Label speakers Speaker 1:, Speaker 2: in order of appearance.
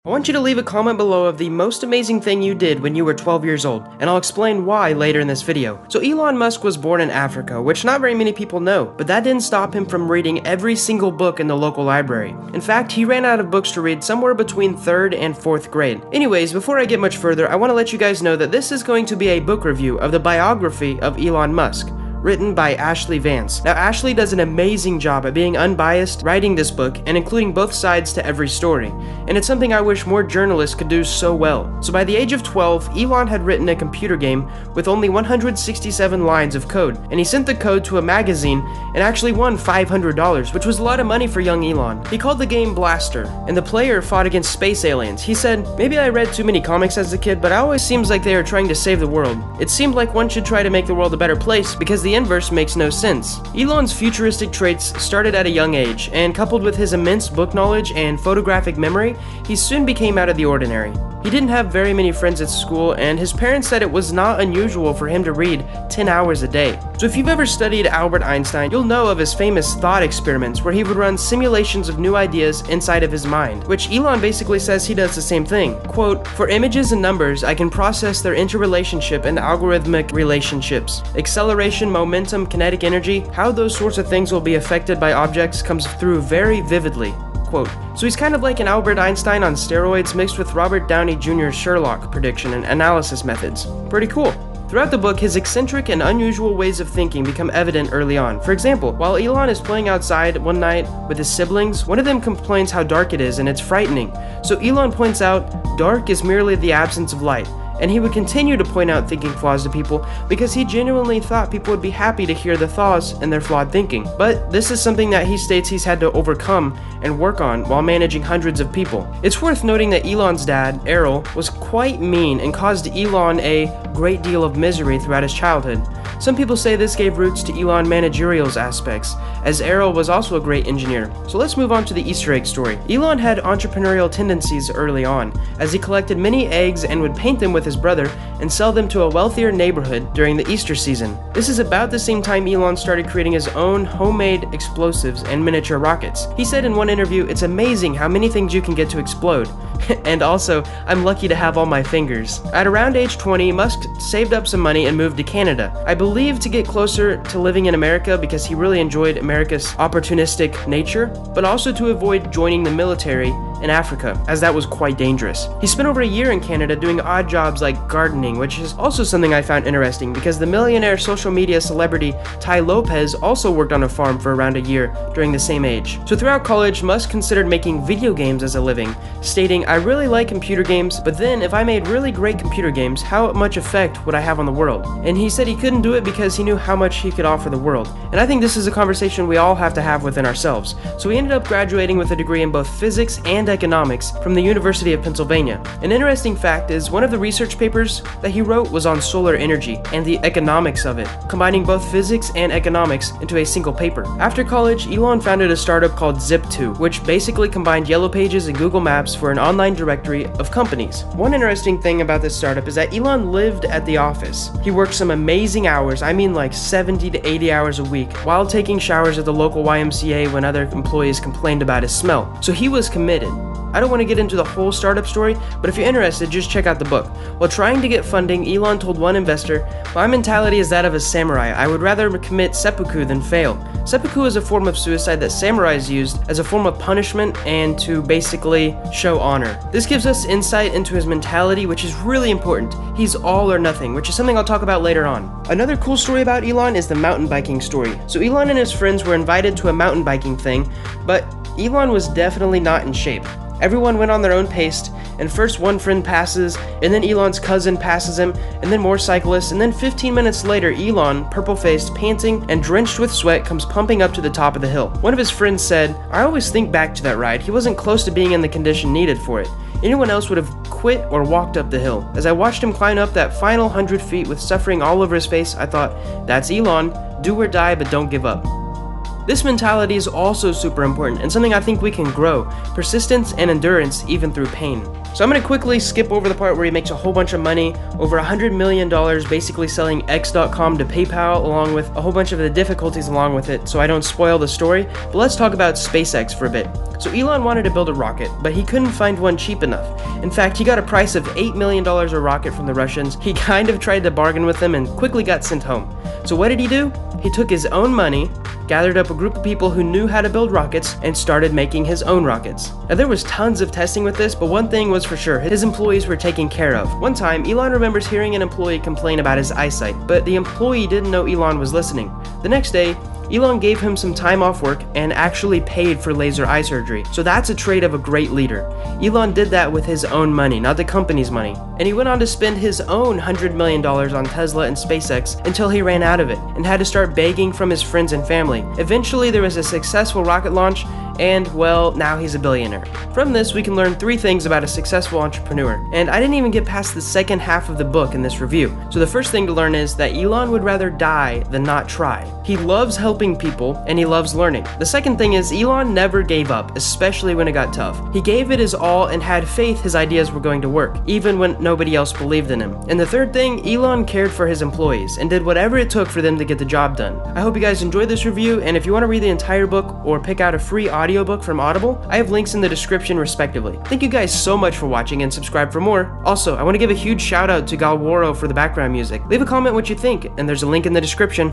Speaker 1: I want you to leave a comment below of the most amazing thing you did when you were 12 years old, and I'll explain why later in this video. So Elon Musk was born in Africa, which not very many people know, but that didn't stop him from reading every single book in the local library. In fact, he ran out of books to read somewhere between 3rd and 4th grade. Anyways, before I get much further, I want to let you guys know that this is going to be a book review of the biography of Elon Musk, written by Ashlee Vance. Now, Ashlee does an amazing job at being unbiased, writing this book, and including both sides to every story, and it's something I wish more journalists could do so well. So by the age of 12, Elon had written a computer game with only 167 lines of code, and he sent the code to a magazine and actually won $500, which was a lot of money for young Elon. He called the game Blaster, and the player fought against space aliens. He said, "Maybe I read too many comics as a kid, but it always seems like they are trying to save the world. It seemed like one should try to make the world a better place because the inverse makes no sense." Elon's futuristic traits started at a young age, and coupled with his immense book knowledge and photographic memory, he soon became out of the ordinary. He didn't have very many friends at school, and his parents said it was not unusual for him to read 10 hours a day. So if you've ever studied Albert Einstein, you'll know of his famous thought experiments where he would run simulations of new ideas inside of his mind, which Elon basically says he does the same thing. Quote, "For images and numbers, I can process their interrelationship and algorithmic relationships. Acceleration, momentum, kinetic energy, how those sorts of things will be affected by objects comes through very vividly." Quote. So he's kind of like an Albert Einstein on steroids mixed with Robert Downey Jr.'s Sherlock prediction and analysis methods. Pretty cool. Throughout the book, his eccentric and unusual ways of thinking become evident early on. For example, while Elon is playing outside one night with his siblings, one of them complains how dark it is and it's frightening. So Elon points out, dark is merely the absence of light. And he would continue to point out thinking flaws to people because he genuinely thought people would be happy to hear the flaws in their flawed thinking. But this is something that he states he's had to overcome and work on while managing hundreds of people. It's worth noting that Elon's dad, Errol, was quite mean and caused Elon a great deal of misery throughout his childhood. Some people say this gave roots to Elon managerial's aspects, as Errol was also a great engineer. So let's move on to the Easter egg story. Elon had entrepreneurial tendencies early on, as he collected many eggs and would paint them with his brother and sell them to a wealthier neighborhood during the Easter season. This is about the same time Elon started creating his own homemade explosives and miniature rockets. He said in one interview, "It's amazing how many things you can get to explode." And also, "I'm lucky to have all my fingers." At around age 20, Musk saved up some money and moved to Canada. I believe to get closer to living in America because he really enjoyed America's opportunistic nature, but also to avoid joining the military in Africa, as that was quite dangerous. He spent over a year in Canada doing odd jobs like gardening, which is also something I found interesting because the millionaire social media celebrity Tai Lopez also worked on a farm for around a year during the same age. So throughout college, Musk considered making video games as a living, stating, "I really like computer games, but then if I made really great computer games, how much effect would I have on the world?" And he said he couldn't do it because he knew how much he could offer the world. And I think this is a conversation we all have to have within ourselves. So he ended up graduating with a degree in both physics and economics from the University of Pennsylvania. An interesting fact is one of the research papers that he wrote was on solar energy and the economics of it, combining both physics and economics into a single paper. After college, Elon founded a startup called Zip2, which basically combined Yellow Pages and Google Maps for an online directory of companies. One interesting thing about this startup is that Elon lived at the office. He worked some amazing hours, I mean like 70 to 80 hours a week, while taking showers at the local YMCA when other employees complained about his smell. So he was committed. I don't want to get into the whole startup story, but if you're interested, just check out the book. While trying to get funding, Elon told one investor, "My mentality is that of a samurai. I would rather commit seppuku than fail." Seppuku is a form of suicide that samurais used as a form of punishment and to basically show honor. This gives us insight into his mentality, which is really important. He's all or nothing, which is something I'll talk about later on. Another cool story about Elon is the mountain biking story. So Elon and his friends were invited to a mountain biking thing, but Elon was definitely not in shape. Everyone went on their own pace, and first one friend passes, and then Elon's cousin passes him, and then more cyclists, and then 15 minutes later, Elon, purple-faced, panting, and drenched with sweat, comes pumping up to the top of the hill. One of his friends said, "I always think back to that ride. He wasn't close to being in the condition needed for it. Anyone else would have quit or walked up the hill." As I watched him climb up that final 100 feet with suffering all over his face, I thought, that's Elon. Do or die, but don't give up. This mentality is also super important and something I think we can grow: persistence and endurance even through pain. So I'm going to quickly skip over the part where he makes a whole bunch of money, over $100 million, basically selling X.com to PayPal, along with a whole bunch of the difficulties along with it, so I don't spoil the story. But let's talk about SpaceX for a bit. So Elon wanted to build a rocket, but he couldn't find one cheap enough. In fact, he got a price of $8 million a rocket from the Russians. He kind of tried to bargain with them and quickly got sent home. So what did he do? He took his own money, gathered up a group of people who knew how to build rockets, and started making his own rockets. Now there was tons of testing with this, but one thing was for sure: his employees were taken care of. One time, Elon remembers hearing an employee complain about his eyesight, but the employee didn't know Elon was listening. The next day, Elon gave him some time off work and actually paid for laser eye surgery. So that's a trait of a great leader. Elon did that with his own money, not the company's money. And he went on to spend his own $100 million on Tesla and SpaceX until he ran out of it and had to start begging from his friends and family. Eventually, there was a successful rocket launch, and well, now he's a billionaire. From this, we can learn 3 things about a successful entrepreneur. And I didn't even get past the second half of the book in this review. So the first thing to learn is that Elon would rather die than not try. He loves helping people, and he loves learning. The second thing is Elon never gave up, especially when it got tough. He gave it his all and had faith his ideas were going to work, even when nobody else believed in him. And the third thing, Elon cared for his employees and did whatever it took for them to get the job done. I hope you guys enjoyed this review, and if you want to read the entire book or pick out a free audiobook from Audible, I have links in the description respectively. Thank you guys so much for watching, and subscribe for more. Also, I want to give a huge shout out to Galwaro for the background music. Leave a comment what you think, and there's a link in the description.